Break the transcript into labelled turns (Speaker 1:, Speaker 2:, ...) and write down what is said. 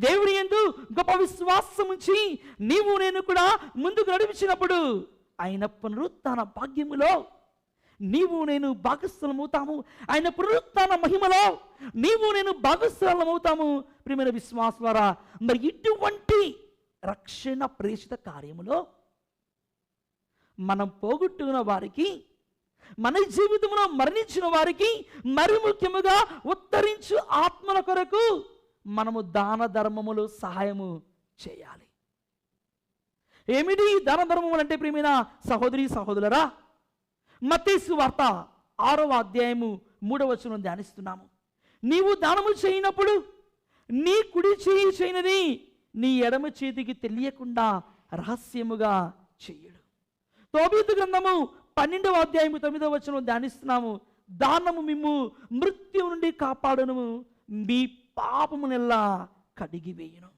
Speaker 1: దేవుని యందు గొప్ప విశ్వాసం ఉంచి నీవు నేను కూడా ముందుకు నడిపించినప్పుడు ఆయన పునరుత్థాన భాగ్యములో నీవు నేను భాగస్థలమవుతాము. ఆయన పునరుత్థాన మహిమలో నీవు నేను భాగస్థలమవుతాము. ప్రియమైన విశ్వాసులారా, మరి ఇటువంటి రక్షణ ప్రేషిత కార్యములో మనం పోగొట్టుకున్న వారికి, మన జీవితంలో మరణించిన వారికి, మరి ముఖ్యముగా ఉత్తరించు ఆత్మల కొరకు మనము దాన ధర్మములు సహాయము చేయాలి. ఏమిటి దాన ధర్మములు అంటే ప్రియమైన సహోదరి సహోదరులరా, మత్తయి సువార్త 6వ అధ్యాయము 3వ వచనం ధ్యానిస్తున్నాము. నీవు దానము చేయనప్పుడు నీ కుడి చేయి చేయనని నీ ఎడమ చేతికి తెలియకుండా రహస్యముగా చెయ్యడు. తోబీతు గ్రంథము 12వ అధ్యాయము 9వ వచనం ధ్యానిస్తున్నాము. దానము మిమ్ము మృత్యు నుండి కాపాడును, మీ పాపమునెల్లా కడిగివేయును.